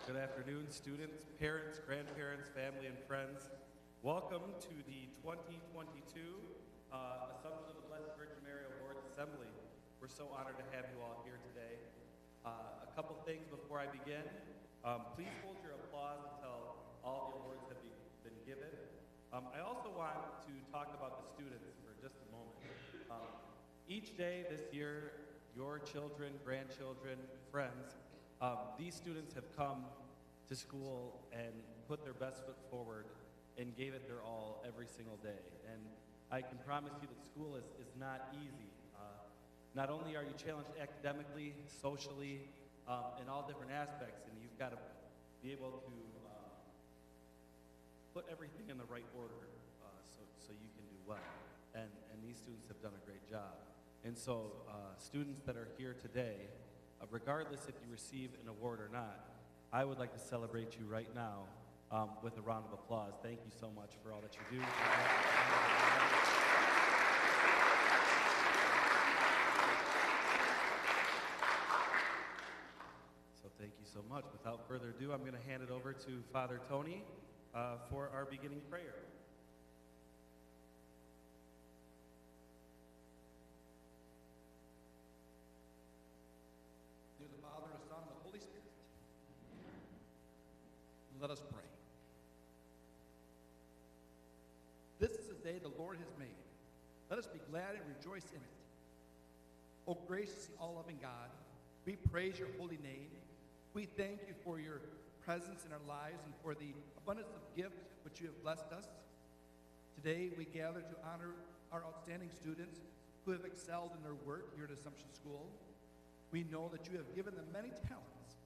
Good afternoon, students, parents, grandparents, family, and friends. Welcome to the 2022 Assumption of the Blessed Virgin Mary Awards Assembly. We're so honored to have you all here today. A couple things before I begin. Please hold your applause until all the awards have been given. I also want to talk about the students for just a moment. Each day this year, your children, grandchildren, friends, these students have come to school and put their best foot forward and gave it their all every single day. And I can promise you that school is not easy. Not only are you challenged academically, socially, in all different aspects, and you've got to be able to put everything in the right order so you can do well. And these students have done a great job. And so students that are here today, regardless if you receive an award or not, I would like to celebrate you right now with a round of applause. Thank you so much for all that you do. So thank you so much. Without further ado, I'm going to hand it over to Father Tony for our beginning prayer. Let us pray. This is the day the Lord has made. Let us be glad and rejoice in it. O gracious and all-loving God, we praise your holy name. We thank you for your presence in our lives and for the abundance of gifts which you have blessed us. Today we gather to honor our outstanding students who have excelled in their work here at Assumption School. We know that you have given them many talents.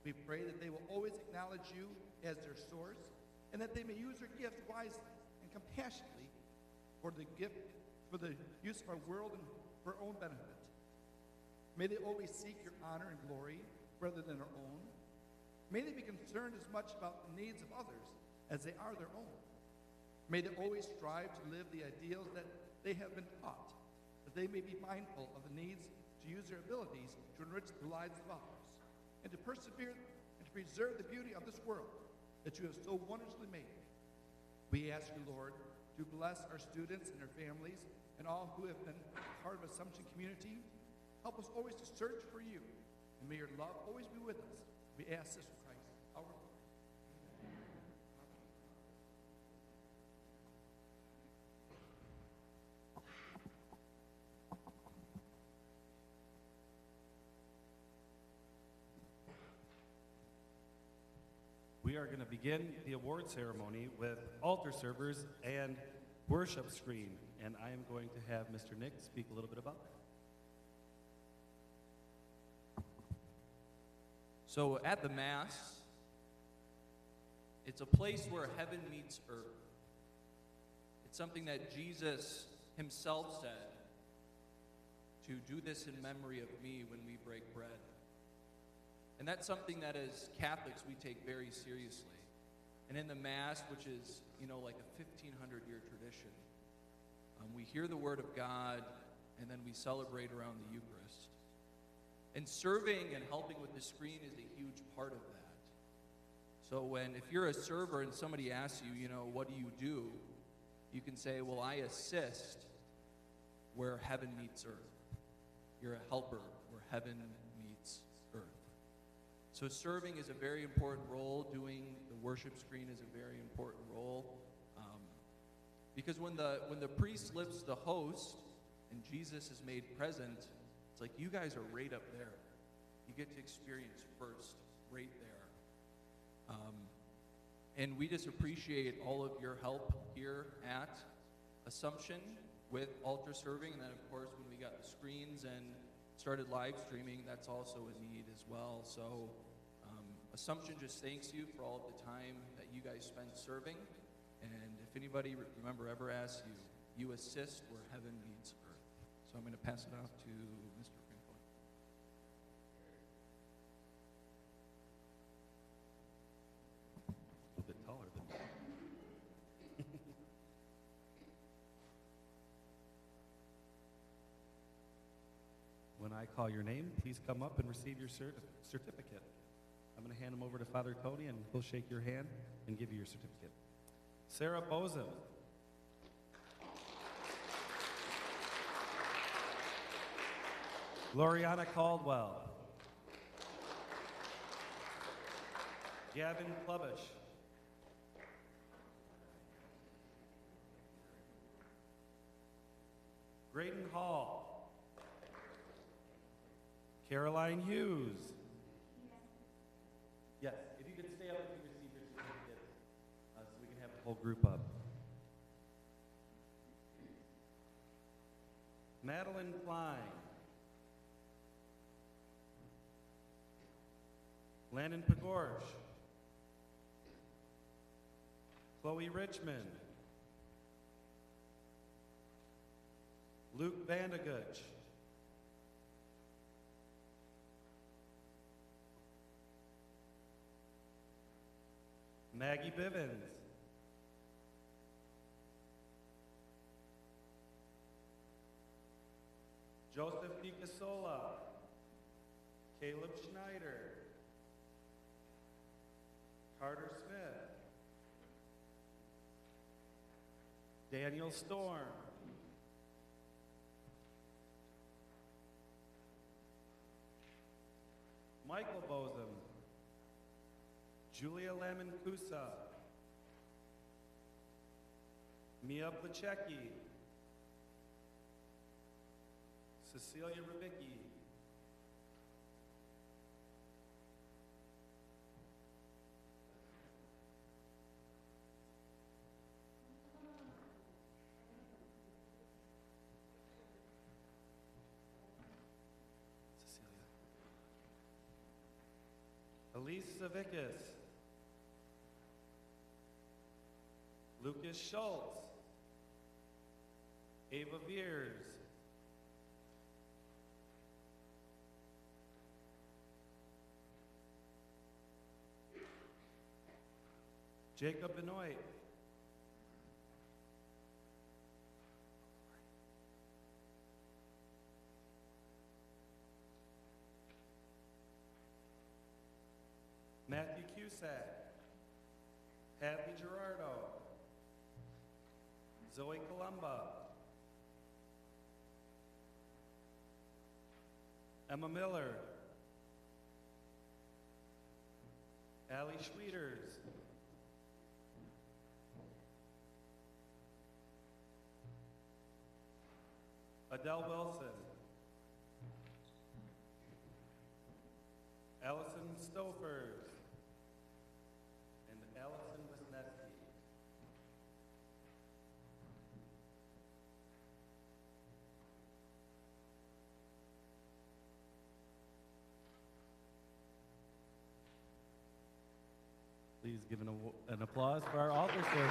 We pray that they will always acknowledge you as their source, and that they may use their gifts wisely and compassionately for the use of our world and for our own benefit. May they always seek your honor and glory rather than their own. May they be concerned as much about the needs of others as they are their own. May they always strive to live the ideals that they have been taught, that they may be mindful of the needs to use their abilities to enrich the lives of others, and to persevere and to preserve the beauty of this world that you have so wondrously made. We ask you, Lord, to bless our students and their families and all who have been part of Assumption community. Help us always to search for you, and may your love always be with us. We ask this for Christ, our Lord. We are going to begin the award ceremony with altar servers and worship screen, and I am going to have Mr. Nick speak a little bit about that. So at the Mass, it's a place where heaven meets earth. It's something that Jesus himself said, to do this in memory of me when we break bread. And that's something that as Catholics we take very seriously. And in the Mass, which is, like a 1,500-year tradition, we hear the Word of God, and then we celebrate around the Eucharist. And serving and helping with the screen is a huge part of that. So if you're a server and somebody asks you, what do? You can say, well, I assist where heaven meets earth. You're a helper where heaven meets earth. So serving is a very important role. Doing the worship screen is a very important role. Because when the priest lifts the host and Jesus is made present, it's like you guys are right up there. You get to experience first right there. And we just appreciate all of your help here at Assumption with altar serving. And then, of course, when we got the screens and started live streaming, that's also a need as well. So Assumption just thanks you for all of the time that you guys spend serving. And if anybody, ever asks you, you assist where heaven meets earth. So I'm going to pass it off to Mr. Franco. A bit taller than that. When I call your name, please come up and receive your certificate. I'm going to hand them over to Father Tony, and he'll shake your hand and give you your certificate. Sarah Bozen. Gloriana Caldwell. Gavin Clubbish. Graydon Hall. Caroline Hughes. Yes, if you could stay up and receive your certificates so we can have the whole group up. Madeline Klein. Landon Pagorsh. Chloe Richmond. Luke Vandeguch. Maggie Bivens. Joseph DiCasola. Caleb Schneider. Carter Smith. Daniel Storm. Michael Bosom. Julia Lamancusa. Mia Placecki. Cecilia Rubicki. Elise Savickas. Lucas Schultz. Ava Veers. Jacob Benoit. Matthew Cusack. Hadley Gerardo. Zoe Columba. Emma Miller. Allie Schwieters. Adele Wilson. Allison Stofers. And Allison Wisniewski. Please give an applause for our altar servers.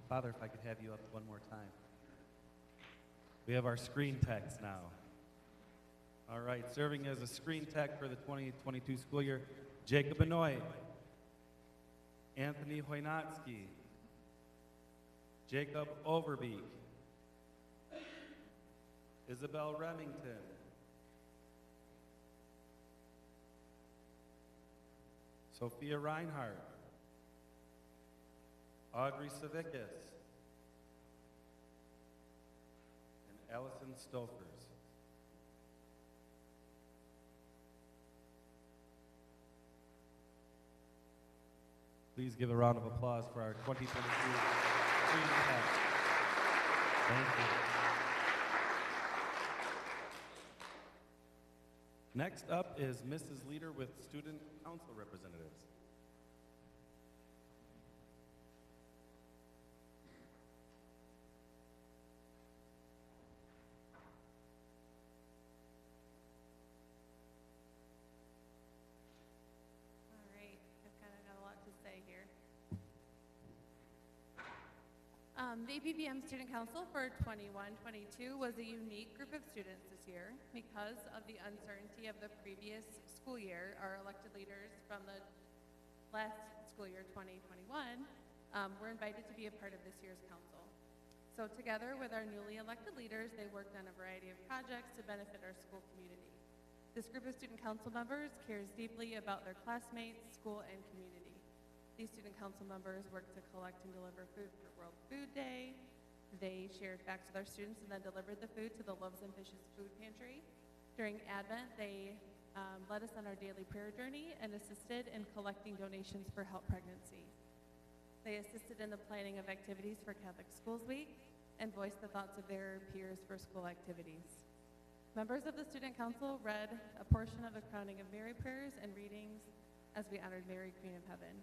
Father, if I could have you up one more time. We have our screen techs now. All right, serving as a screen tech for the 2022 school year, Jacob Benoit, Anthony Hoynatsky, Jacob Overbeek, Isabel Remington, Sophia Reinhardt, Audrey Savickas, and Allison Stofers. Please give a round of applause for our 2022 Freedom Pack. Thank you. Next up is Mrs. Leader with Student Council Representatives. The APPM Student Council for 21-22 was a unique group of students this year. Because of the uncertainty of the previous school year, our elected leaders from the last school year, 2021, were invited to be a part of this year's council. So together with our newly elected leaders, they worked on a variety of projects to benefit our school community. This group of student council members cares deeply about their classmates, school, and community. These student council members work to collect and deliver food for World Food Day. They shared facts with our students and then delivered the food to the Loaves and Fishes food pantry. During Advent, they led us on our daily prayer journey and assisted in collecting donations for Help Pregnancy. They assisted in the planning of activities for Catholic Schools Week and voiced the thoughts of their peers for school activities. Members of the Student Council read a portion of the Crowning of Mary prayers and readings as we honored Mary, Queen of Heaven.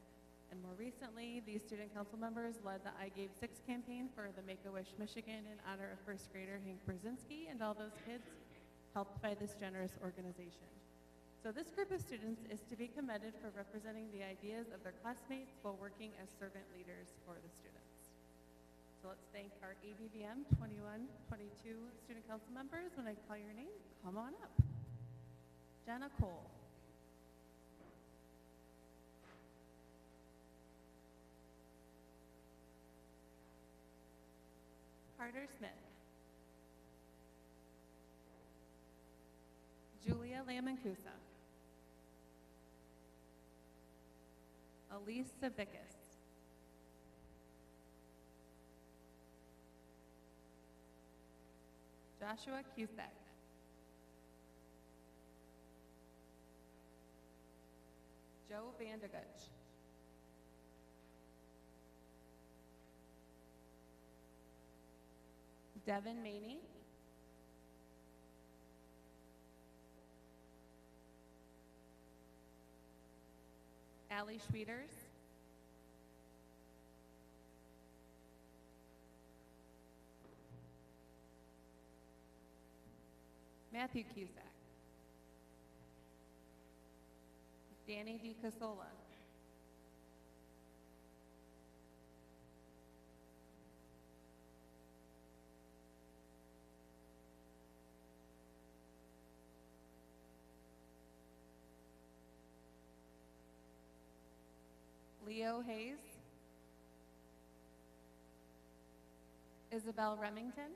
And more recently, these student council members led the I Gave 6 campaign for the Make-A-Wish Michigan in honor of first grader Hank Brzezinski and all those kids helped by this generous organization. So this group of students is to be commended for representing the ideas of their classmates while working as servant leaders for the students. So let's thank our ABVM 21-22 student council members. When I call your name, come on up. Jenna Cole. Carter Smith. Julia Lamancusa. Elise Savickas. Joshua Cusack. Joe Vandergutch. Devin Maney. Allie Schwieters. Matthew Cusack. Danny DiCasola. Leo Hayes. Isabel Remington.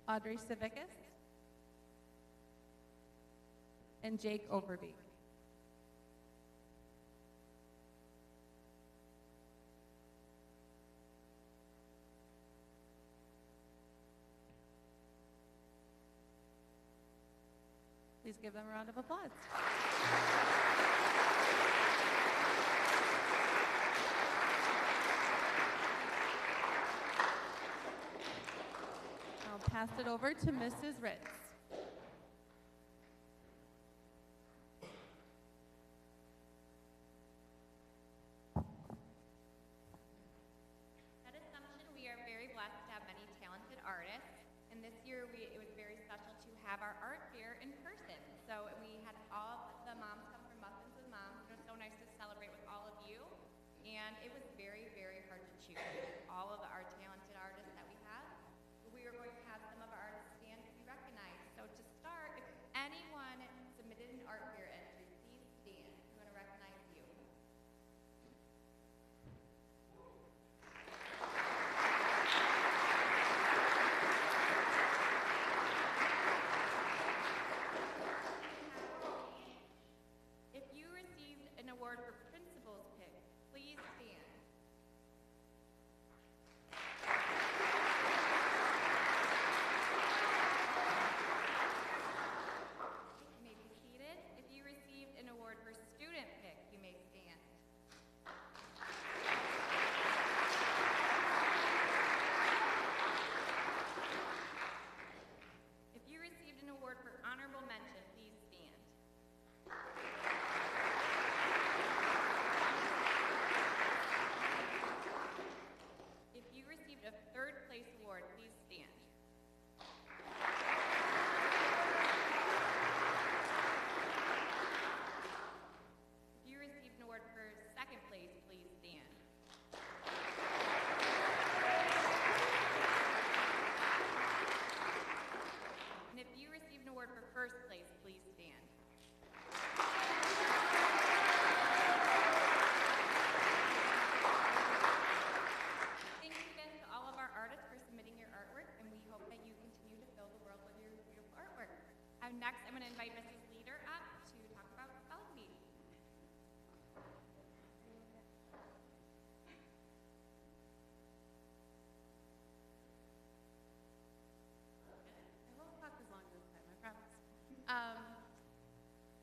Audrey Savickas. And Jake Overbeek. Please give them a round of applause. I'll pass it over to Mrs. Ritz. At Assumption, we are very blessed to have many talented artists. And this year, it was very special to have our art fair in person. So we had all the moms come from Muffins with Moms. It was so nice to celebrate with all of you. And it was very, very hard to choose all of our talented artists that we have. We are going to have some of our artists stand to be recognized. So to start, if anyone submitted an art fair entry, please stand. We want to recognize you. If you received an award for Principal's Pick, please stand. You may be seated. If you received an award for Student Pick, you may stand. If you received an award for Honorable Mention, please stand. Next, I'm going to invite Mrs. Leader up to talk about spelling bee. I won't talk as long this time, I promise.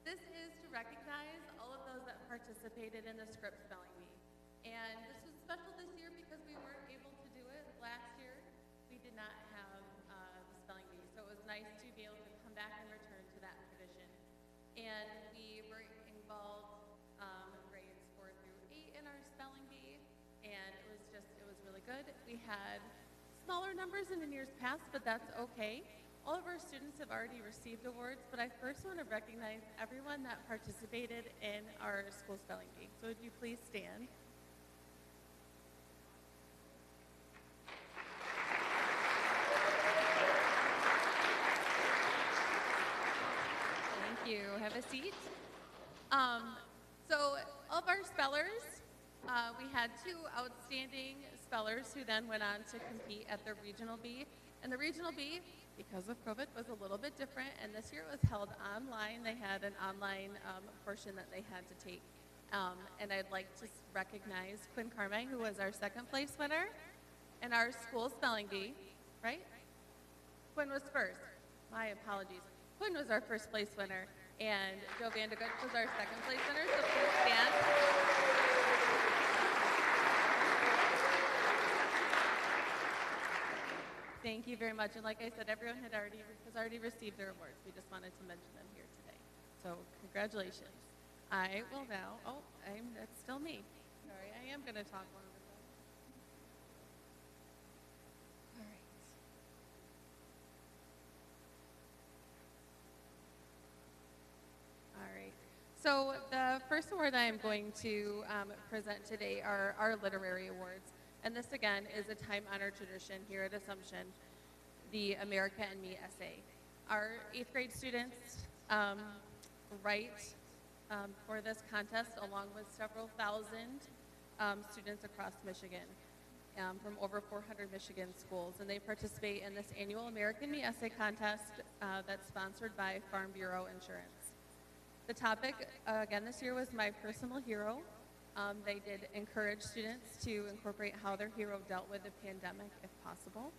This is to recognize all of those that participated in the script spelling bee. And this was special this year because we weren't able to do it last year. We did not have the spelling bee, so it was nice to be able to come back and return to that tradition. And we were involved grades 4 through 8 in our spelling bee, and it was really good. We had smaller numbers than in years past, but that's okay. All of our students have already received awards, but I first want to recognize everyone that participated in our school spelling bee. So would you please stand? Thank you. Have a seat. So all of our spellers, we had 2 outstanding spellers who then went on to compete at the regional bee. And the regional bee, because of COVID, was a little bit different, and this year it was held online. They had an online portion that they had to take. And I'd like to recognize Quinn Carmine, who was our 2nd place winner, and our school spelling bee, right? Quinn was first. My apologies. Quinn was our 1st place winner, and Joe Vandegut was our 2nd place winner, so please stand. Thank you very much. And like I said, everyone has already received their awards. We just wanted to mention them here today. So congratulations. I will now, that's still me. Sorry, I am going to talk longer. All right. All right. So the first award I am going to present today are our literary awards. And this, again, is a time-honored tradition here at Assumption, the America and Me essay. Our 8th grade students write for this contest along with several thousand students across Michigan from over 400 Michigan schools. And they participate in this annual American Me essay contest that's sponsored by Farm Bureau Insurance. The topic, again, this year was My Personal Hero. They did encourage students to incorporate how their hero dealt with the pandemic if possible.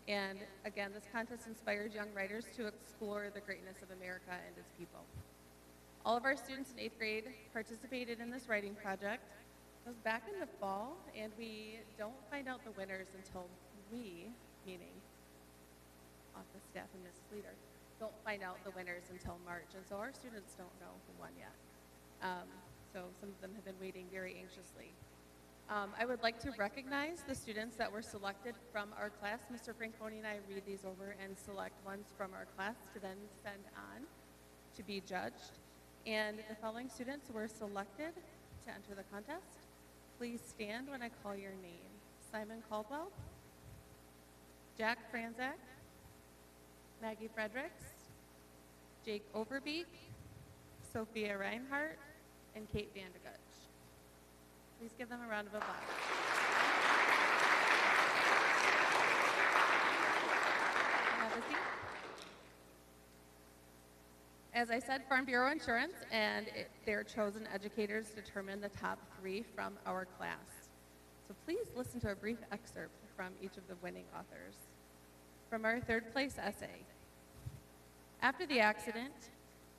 And again, this contest inspired young writers to explore the greatness of America and its people. All of our students in 8th grade participated in this writing project. It was back in the fall, and we don't find out the winners until we, meaning office staff and Ms. Leader, don't find out the winners until March. And so our students don't know who won yet. So some of them have been waiting very anxiously. I would like to recognize the students that were selected from our class. Mr. Franconi and I read these over and select ones from our class to then send on to be judged. And the following students were selected to enter the contest. Please stand when I call your name. Simon Caldwell, Jack Franzak, Maggie Fredericks, Jake Overbeek, Sophia Reinhardt, and Kate Vandegut. Please give them a round of applause. Have a seat. As I said, Farm Bureau Insurance and their chosen educators determine the top 3 from our class. So please listen to a brief excerpt from each of the winning authors. From our 3rd place essay. After the accident,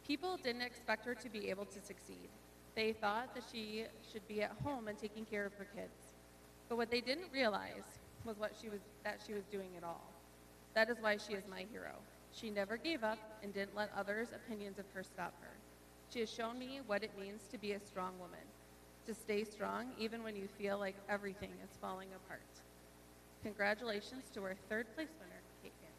people didn't expect her to be able to succeed. They thought that she should be at home and taking care of her kids. But what they didn't realize was that she was doing it all. That is why she is my hero. She never gave up and didn't let others' opinions of her stop her. She has shown me what it means to be a strong woman, to stay strong even when you feel like everything is falling apart. Congratulations to our 3rd place winner, Kate Vandegut.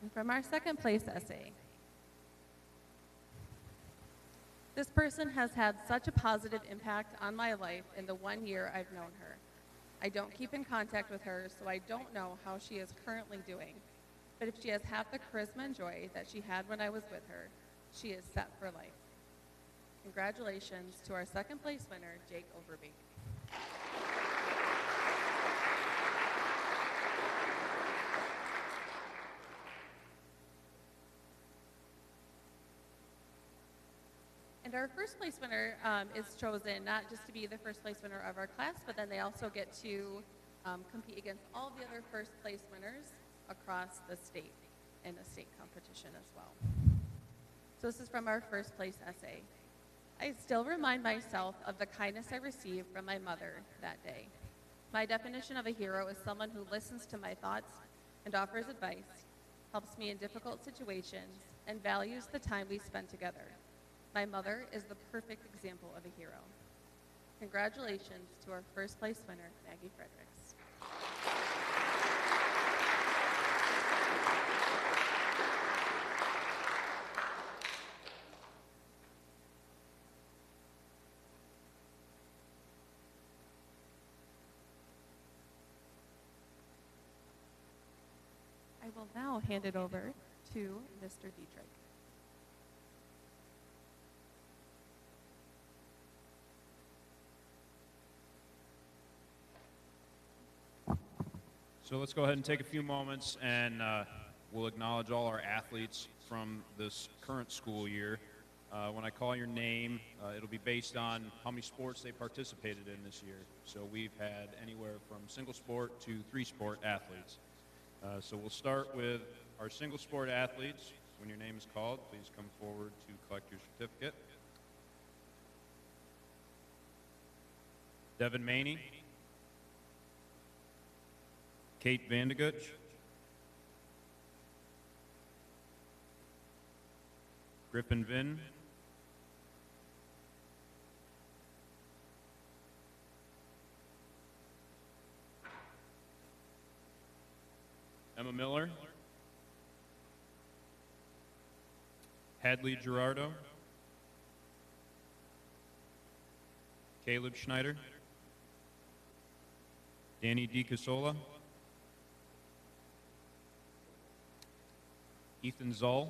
And from our 2nd place essay. This person has had such a positive impact on my life in the 1 year I've known her. I don't keep in contact with her, so I don't know how she is currently doing. But if she has half the charisma and joy that she had when I was with her, she is set for life. Congratulations to our second place winner, Jake Overbeek. And our first place winner is chosen not just to be the first place winner of our class, but then they also get to compete against all the other first place winners across the state in a state competition as well. So this is from our first place essay. I still remind myself of the kindness I received from my mother that day. My definition of a hero is someone who listens to my thoughts and offers advice, helps me in difficult situations, and values the time we spend together. My mother is the perfect example of a hero. Congratulations to our first place winner, Maggie Fredericks. I will now hand it over to Mr. Dietrich. So let's go ahead and take a few moments and we'll acknowledge all our athletes from this current school year. When I call your name, it'll be based on how many sports they participated in this year. So we've had anywhere from single sport to 3-sport athletes. So we'll start with our single sport athletes. When your name is called, please come forward to collect your certificate. Devin Maney. Kate Vandeguch. Griffin Vinn. Emma Miller. Hadley Gerardo. Caleb Schneider. Danny DiCasola. Ethan Zoll.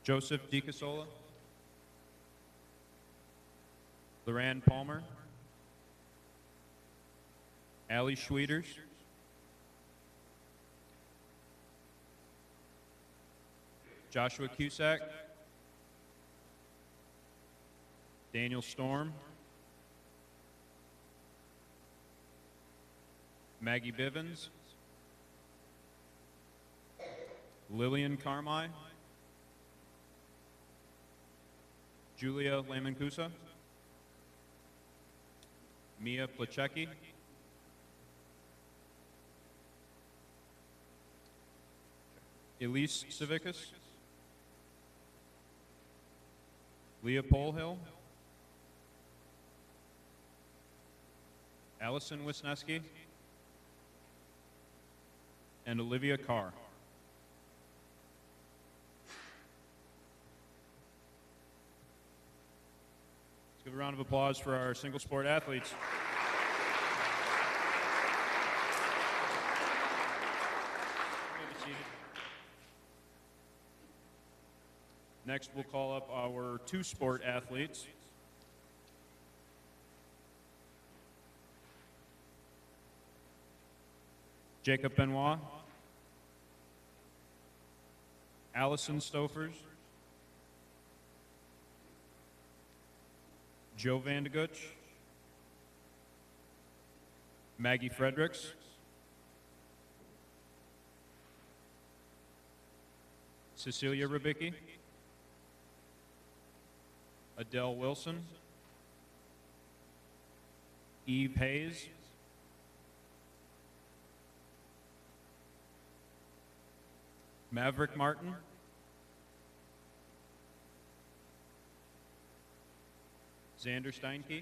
Joseph DiCasola. Loran Palmer. Allie Schwieters. Joshua Cusack. Daniel Storm. Maggie Bivens. Lillian Carmi. Julia Lamancusa. Mia Placecki. Elise Civicus. Leah Polhill. Allison Wisniewski. And Olivia Carr. Let's give a round of applause for our single sport athletes. Next, we'll call up our 2-sport athletes. Jacob Benoit. Allison Stofers. Joe Vandeguch. Maggie Fredericks. Cecilia Rubicki. Adele Wilson. Eve Hayes. Maverick Martin. Xander Steinke.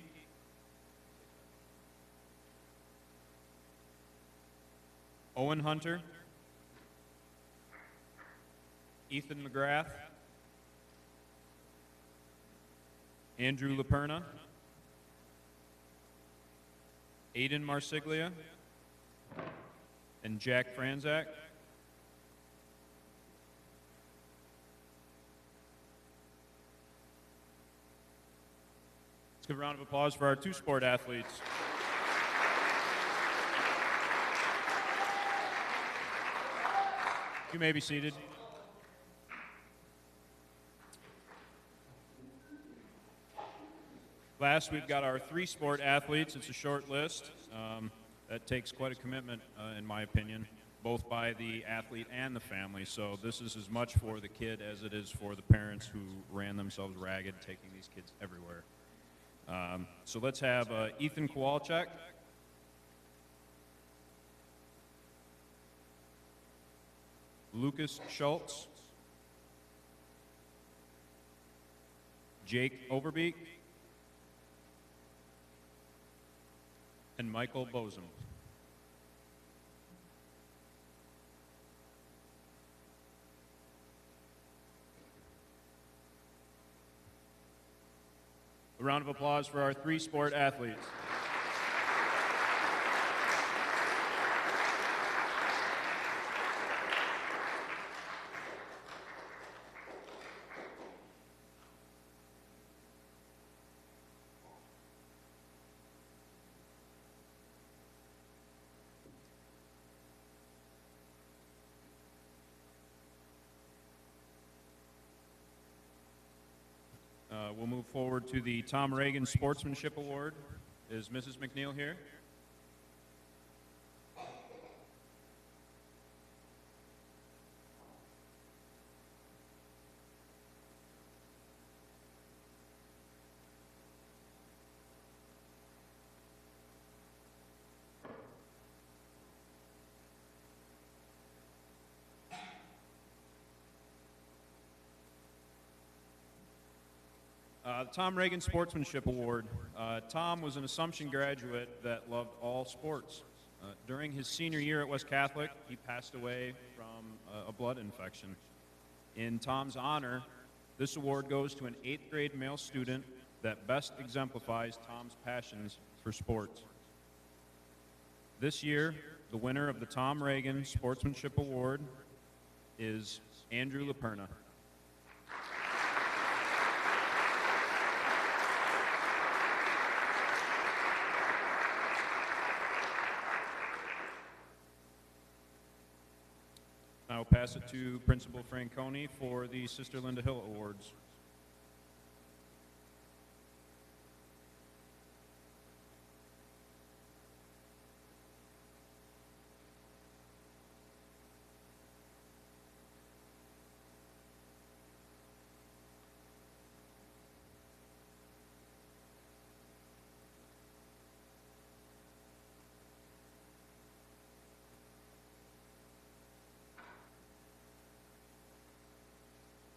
Owen Hunter. Ethan McGrath. Andrew Laperna. Aiden Marsiglia. And Jack Franzak. Let's give a round of applause for our two-sport athletes. You may be seated. Last, we've got our three-sport athletes. It's a short list. That takes quite a commitment, in my opinion, both by the athlete and the family. So this is as much for the kid as it is for the parents who ran themselves ragged, taking these kids everywhere. So let's have Ethan Kowalczyk. Lucas Schultz. Jake Overbeek. And Michael Bosom. A round of applause for our three-sport athletes. We'll move forward to the Tom Reagan Sportsmanship Award. Is Mrs. McNeil here? The Tom Reagan Sportsmanship Award. Tom was an Assumption graduate that loved all sports. During his senior year at West Catholic, he passed away from a blood infection. In Tom's honor, this award goes to an 8th grade male student that best exemplifies Tom's passions for sports. This year, the winner of the Tom Reagan Sportsmanship Award is Andrew LaPerna. I'll pass it to Principal Franconi for the Sister Linda Hill Awards.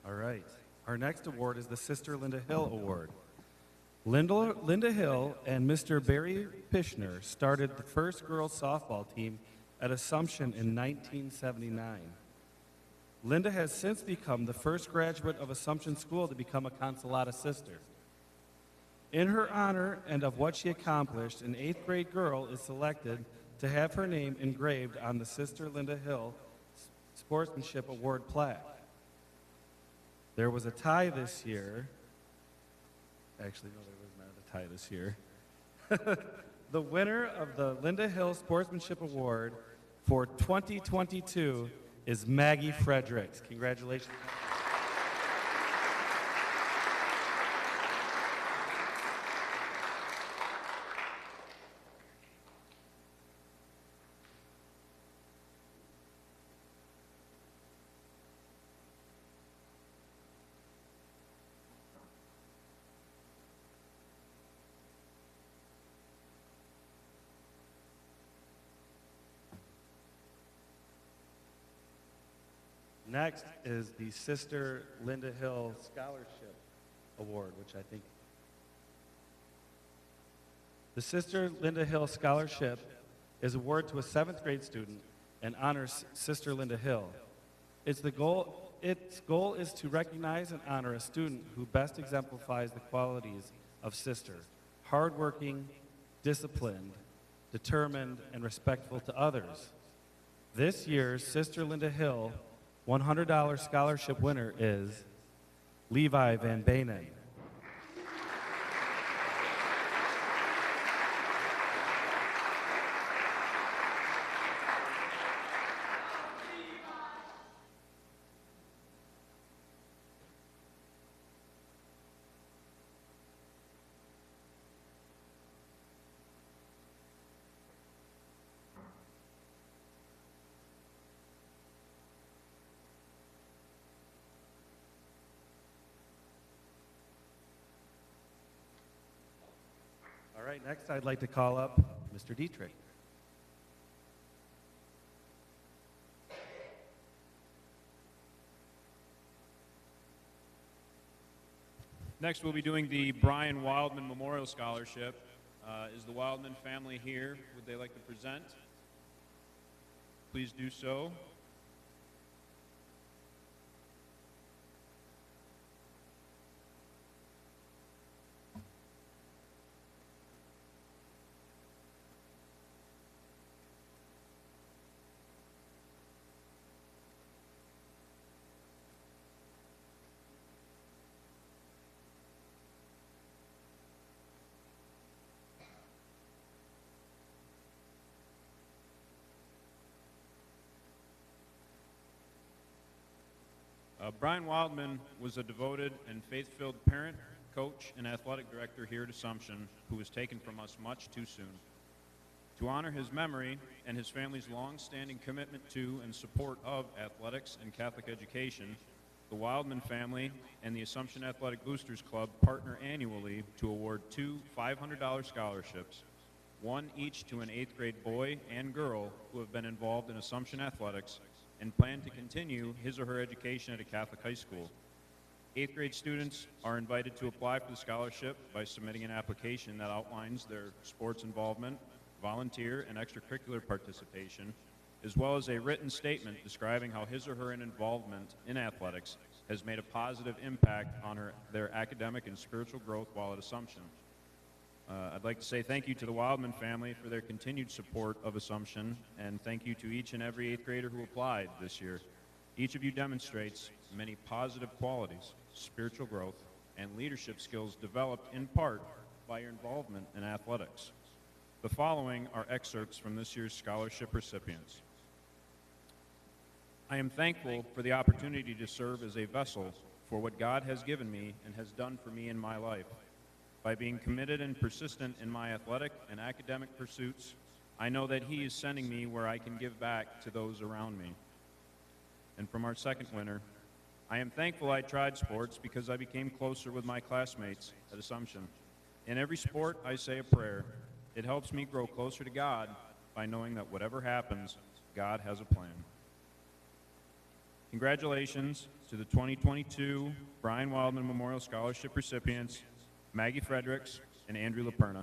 All right. Our next award is the Sister Linda Hill Award. Linda Hill and Mr. Barry Pishner started the first girls softball team at Assumption in 1979. Linda has since become the first graduate of Assumption School to become a Consolata sister. In her honor and of what she accomplished, an 8th grade girl is selected to have her name engraved on the Sister Linda Hill Sportsmanship Award plaque. There was a tie this year. Actually, no, there was not a tie this year. The winner of the Linda Hill Sportsmanship Award for 2022 is Maggie Fredericks. Congratulations. Next is the Sister Linda Hill Scholarship Award, which I think. The Sister Linda Hill Scholarship is awarded to a 7th grade student and honors Sister Linda Hill. Its goal is to recognize and honor a student who best exemplifies the qualities of sister: hardworking, disciplined, determined, and respectful to others. This year's Sister Linda Hill $100 scholarship winner is Levi Van Banen. All right, next I'd like to call up Mr. Dietrich. Next, we'll be doing the Brian Wildman Memorial Scholarship. Is the Wildman family here? Would they like to present? Please do so. Brian Wildman was a devoted and faith-filled parent, coach, and athletic director here at Assumption who was taken from us much too soon. To honor his memory and his family's long-standing commitment to and support of athletics and Catholic education, the Wildman family and the Assumption Athletic Boosters Club partner annually to award two $500 scholarships, one each to an 8th grade boy and girl who have been involved in Assumption athletics and plan to continue his or her education at a Catholic high school. 8th grade students are invited to apply for the scholarship by submitting an application that outlines their sports involvement, volunteer and extracurricular participation, as well as a written statement describing how his or her involvement in athletics has made a positive impact on their academic and spiritual growth while at Assumption. I'd like to say thank you to the Wildman family for their continued support of Assumption, and thank you to each and every 8th grader who applied this year. Each of you demonstrates many positive qualities, spiritual growth, and leadership skills developed in part by your involvement in athletics. The following are excerpts from this year's scholarship recipients. I am thankful for the opportunity to serve as a vessel for what God has given me and has done for me in my life. By being committed and persistent in my athletic and academic pursuits, I know that He is sending me where I can give back to those around me. And from our second winner, I am thankful I tried sports because I became closer with my classmates at Assumption. In every sport, I say a prayer. It helps me grow closer to God by knowing that whatever happens, God has a plan. Congratulations to the 2022 Brian Wildman Memorial Scholarship recipients, Maggie Fredericks and Andrew Laperna.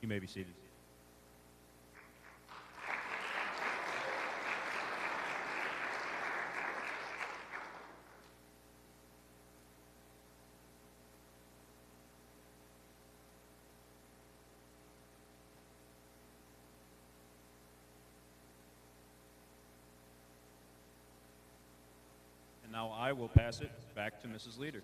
You may be seated. And now I will pass it back to Mrs. Leader.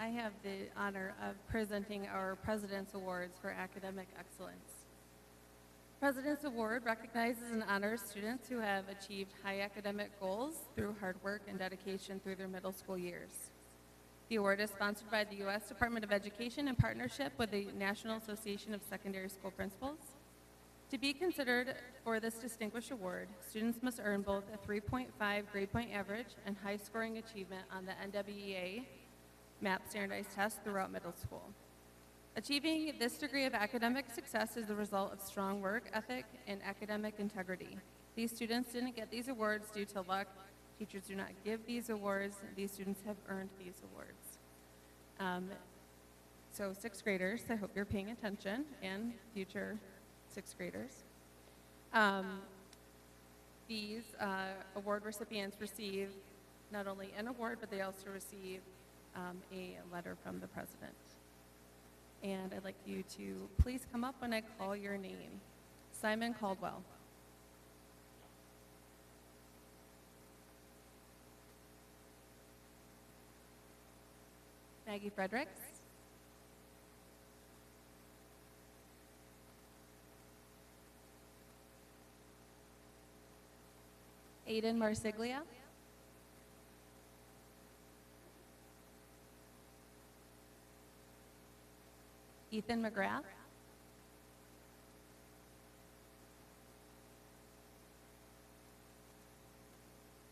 I have the honor of presenting our President's Awards for Academic Excellence. President's Award recognizes and honors students who have achieved high academic goals through hard work and dedication through their middle school years. The award is sponsored by the U.S. Department of Education in partnership with the National Association of Secondary School Principals. To be considered for this distinguished award, students must earn both a 3.5 grade point average and high scoring achievement on the NWEA MAP standardized test throughout middle school. Achieving this degree of academic success is the result of strong work ethic and academic integrity. These students didn't get these awards due to luck. Teachers do not give these awards. These students have earned these awards. So 6th graders, I hope you're paying attention, and future 6th graders. These award recipients receive not only an award, but they also receive a letter from the president. And I'd like you to please come up when I call your name. Simon Caldwell. Maggie Fredericks, Aiden Marsiglia, Ethan McGrath,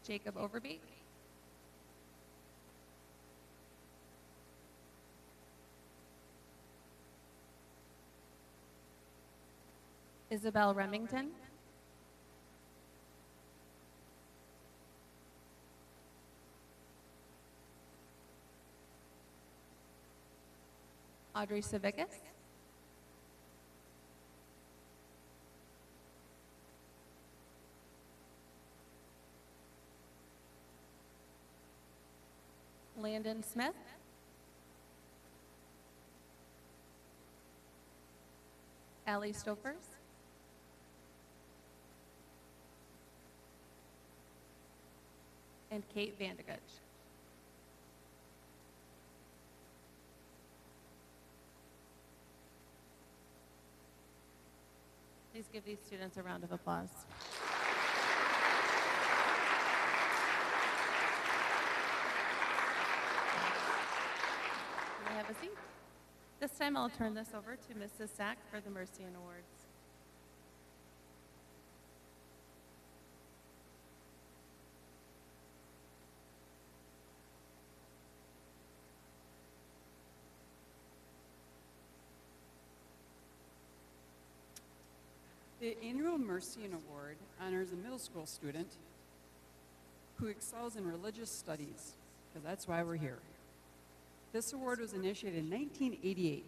Jacob Overbeek, Isabel Remington, Audrey Savickas, Landon Smith, Allie Stokers, and Kate Vandegutch. Please give these students a round of applause. You may have a seat. This time I'll turn this over to Mrs. Sack for the Mercian Awards. The annual Mercian Award honors a middle school student who excels in religious studies, because that's why we're here. This award was initiated in 1988,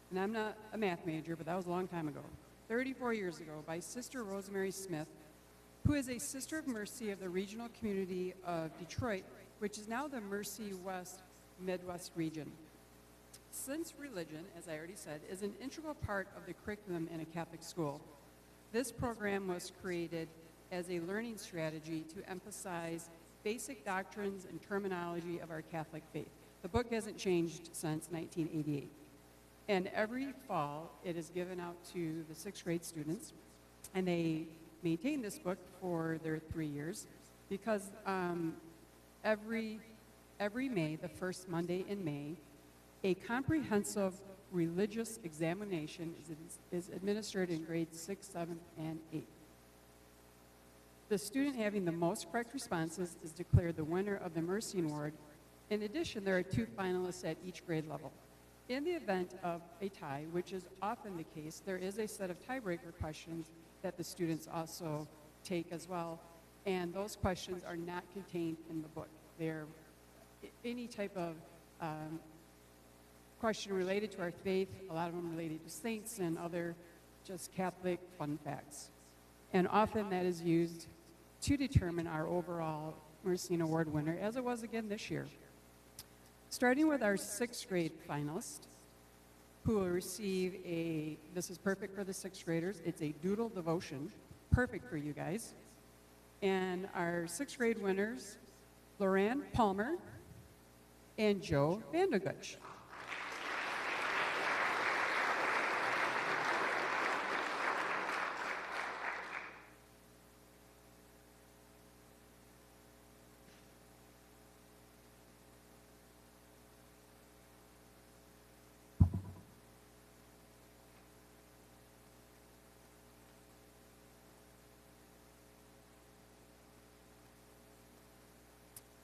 and I'm not a math major, but that was a long time ago, 34 years ago, by Sister Rosemary Smith, who is a Sister of Mercy of the regional community of Detroit, which is now the Mercy West Midwest region. Since religion, as I already said, is an integral part of the curriculum in a Catholic school, this program was created as a learning strategy to emphasize basic doctrines and terminology of our Catholic faith. The book hasn't changed since 1988. And every fall, it is given out to the 6th grade students, and they maintain this book for their 3 years because every May, the first Monday in May, a comprehensive religious examination is administered in grades 6, 7, and 8. The student having the most correct responses is declared the winner of the Mercian Award. In addition, there are 2 finalists at each grade level. In the event of a tie, which is often the case, there is a set of tiebreaker questions that the students also take as well, and those questions are not contained in the book. They're any type of question related to our faith, a lot of them related to saints and other just Catholic fun facts. And often that is used to determine our overall Mercian Award winner, as it was again this year. Starting with our 6th grade finalist, who will receive this is perfect for the 6th graders, it's a doodle devotion, perfect for you guys. And our 6th grade winners, Loran Palmer and Joe Vandegutch.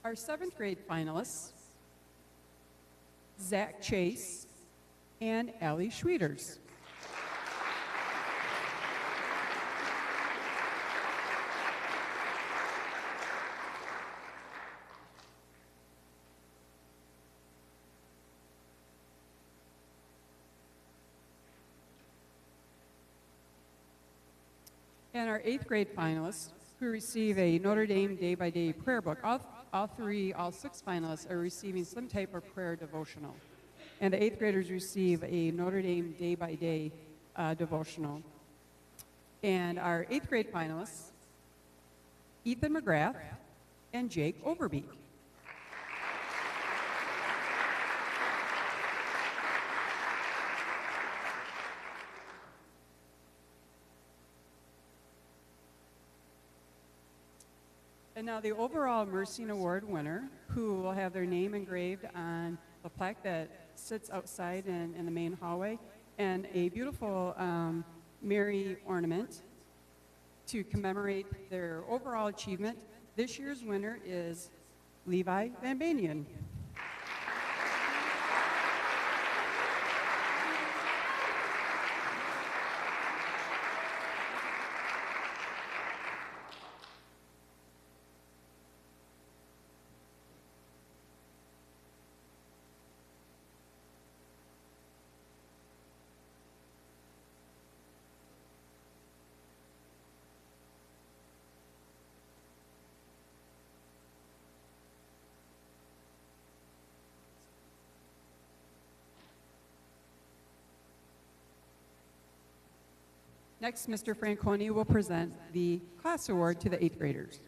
Our 7th grade finalists, Zach Chase and Allie Schwieters. And our 8th grade finalists, who receive a Notre Dame day-by-day prayer book. All 6 finalists are receiving some type of prayer devotional. And the 8th graders receive a Notre Dame day-by-day devotional. And our 8th grade finalists, Ethan McGrath and Jake Overbeek. And now the overall Mercian Award winner, who will have their name engraved on the plaque that sits outside in the main hallway, and a beautiful Mary ornament to commemorate their overall achievement. This year's winner is Levi Van Banian. Next, Mr. Franconi will present the class award to the 8th graders.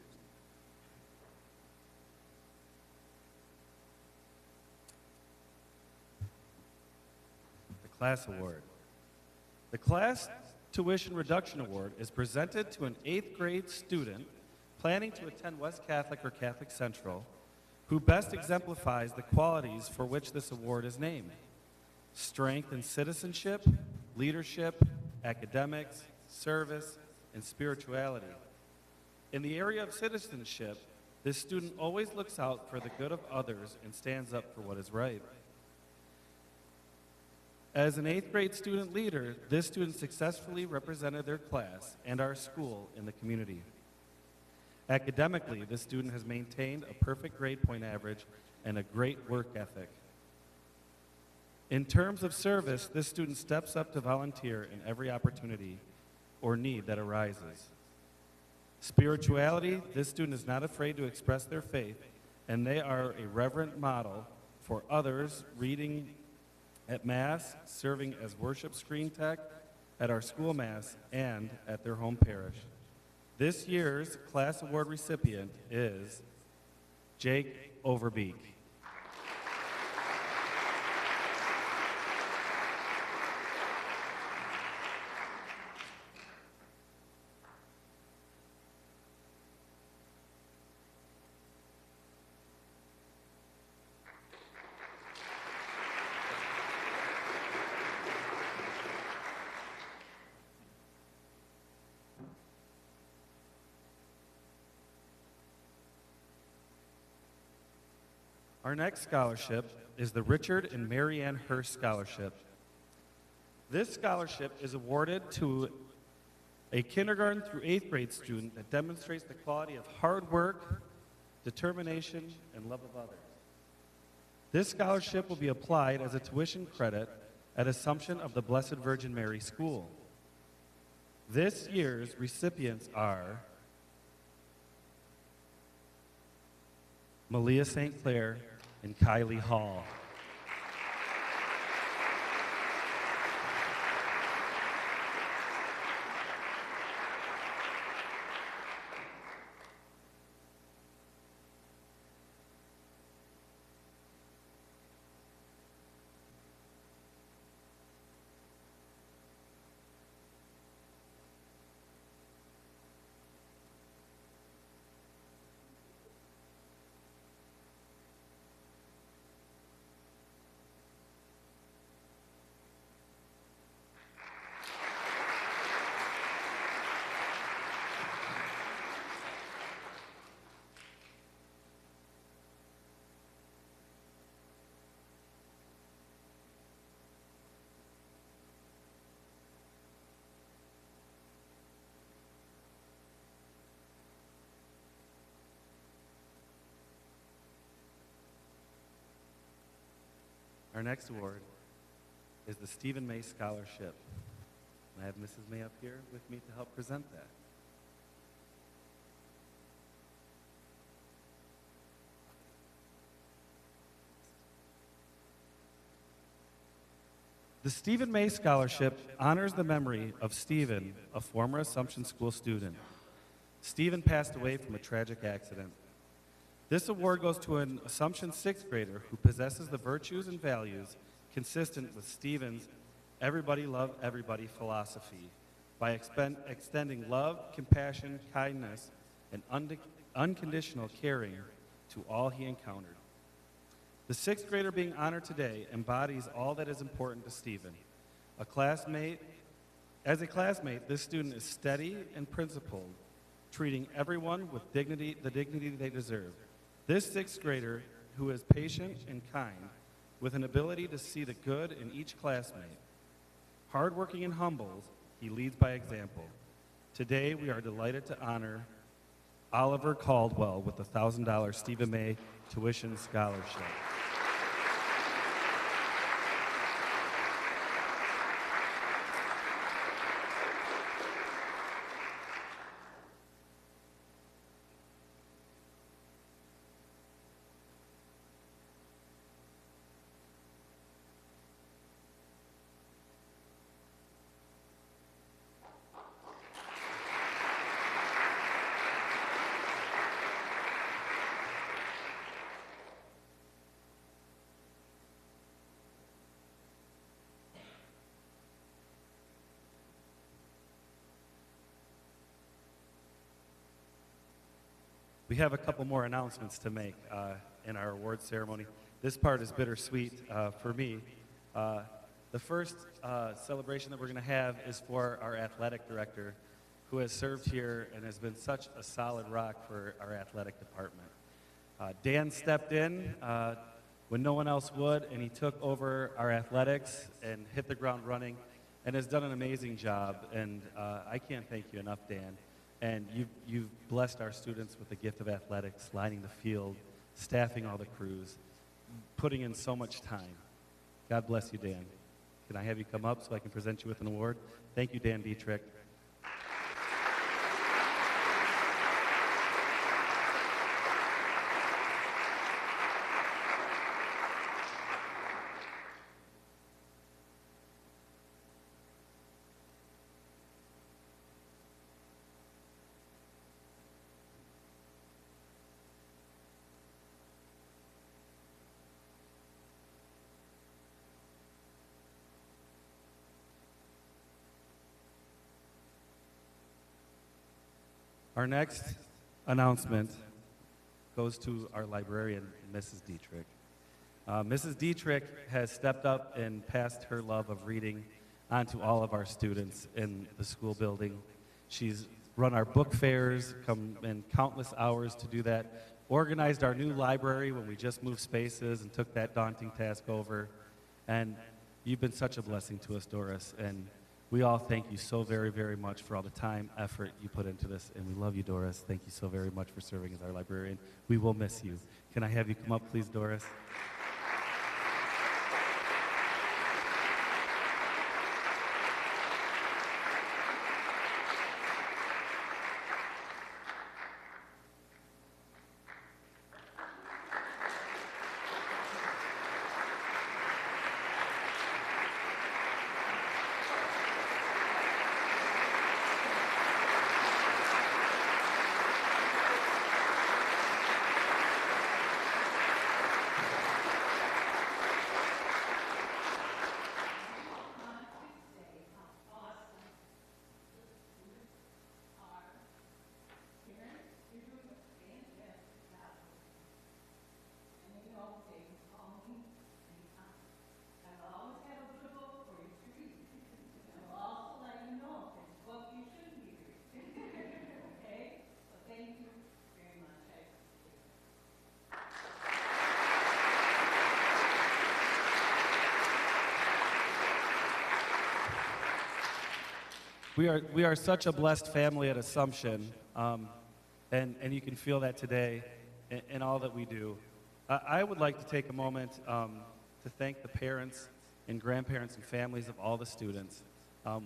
The Class Award. The Class Tuition Reduction Award is presented to an 8th grade student planning to attend West Catholic or Catholic Central who best exemplifies the qualities for which this award is named: strength in citizenship, leadership, academics, service, and spirituality. In the area of citizenship, this student always looks out for the good of others and stands up for what is right. As an 8th grade student leader, this student successfully represented their class and our school in the community. Academically, this student has maintained a perfect grade point average and a great work ethic. In terms of service, this student steps up to volunteer in every opportunity or need that arises. Spirituality, this student is not afraid to express their faith, and they are a reverent model for others, reading at Mass, serving as worship screen tech at our school Mass, and at their home parish. This year's class award recipient is Jake Overbeek. Our next scholarship is the Richard and Marianne Hearst Scholarship. This scholarship is awarded to a kindergarten through 8th grade student that demonstrates the quality of hard work, determination, and love of others. This scholarship will be applied as a tuition credit at Assumption of the Blessed Virgin Mary School. This year's recipients are Malia St. Clair and Kylie Hall. Our next award is the Stephen May Scholarship. And I have Mrs. May up here with me to help present that. The Stephen May Scholarship honors the memory of Stephen, a former Assumption School student. Stephen passed away from a tragic accident. This award goes to an Assumption 6th grader who possesses the virtues and values consistent with Stephen's everybody love everybody philosophy by extending love, compassion, kindness, and unconditional caring to all he encountered. The sixth grader being honored today embodies all that is important to Stephen. As a classmate, this student is steady and principled, treating everyone with the dignity they deserve. This sixth grader, who is patient and kind, with an ability to see the good in each classmate. Hardworking and humble, he leads by example. Today, we are delighted to honor Oliver Caldwell with the $1,000 Stephen May Tuition Scholarship. We have a couple more announcements to make in our awards ceremony. This part is bittersweet for me. The first celebration that we're going to have is for our athletic director, who has served here and has been such a solid rock for our athletic department. Dan stepped in when no one else would, and he took over our athletics and hit the ground running and has done an amazing job. And I can't thank you enough, Dan. And you've blessed our students with the gift of athletics, lining the field, staffing all the crews, putting in so much time. God bless you, Dan. Can I have you come up so I can present you with an award? Thank you, Dan Dietrich. Our next announcement goes to our librarian, Mrs. Dietrich. Mrs. Dietrich has stepped up and passed her love of reading on to all of our students in the school building. She's run our book fairs, come in countless hours to do that, organized our new library when we just moved spaces and took that daunting task over. And you've been such a blessing to us, Doris, and we all thank you so very, very much for all the time, effort you put into this, and we love you, Doris. Thank you so very much for serving as our librarian. We will miss you. Can I have you come up, please, Doris? We are such a blessed family at Assumption, and you can feel that today in all that we do. I would like to take a moment to thank the parents and grandparents and families of all the students.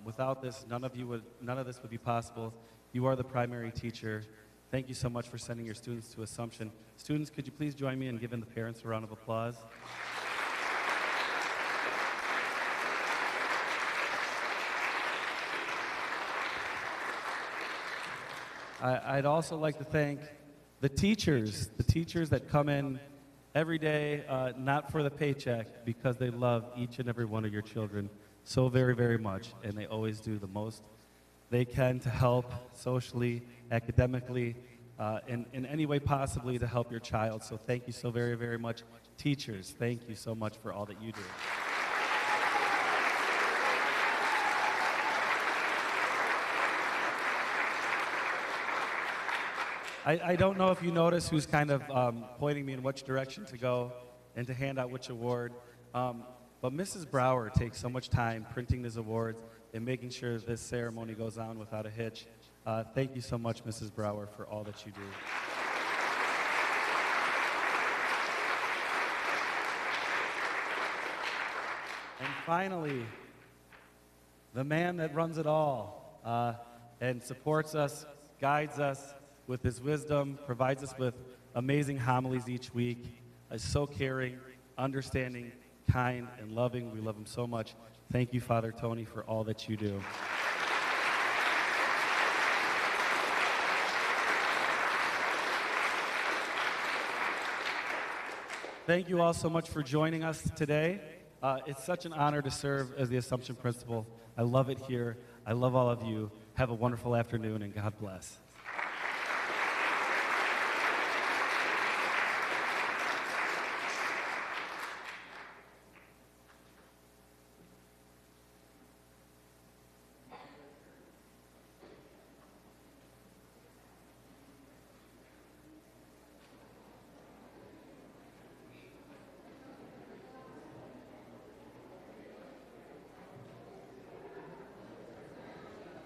Without this, none of this would be possible. You are the primary teacher. Thank you so much for sending your students to Assumption. Students, could you please join me in giving the parents a round of applause? I'd also like to thank the teachers that come in every day, not for the paycheck, because they love each and every one of your children so very, very much, and they always do the most they can to help socially, academically, in any way possibly to help your child. So thank you so very, very much. Teachers, thank you so much for all that you do. I don't know if you notice who's kind of pointing me in which direction to go and to hand out which award, but Mrs. Brower takes so much time printing these awards and making sure this ceremony goes on without a hitch. Thank you so much, Mrs. Brower, for all that you do. And finally, the man that runs it all and supports us, guides us with his wisdom, provides us with amazing homilies each week, is so caring, understanding, kind, and loving. We love him so much. Thank you, Father Tony, for all that you do. Thank you all so much for joining us today. It's such an honor to serve as the Assumption Principal. I love it here. I love all of you. Have a wonderful afternoon, and God bless.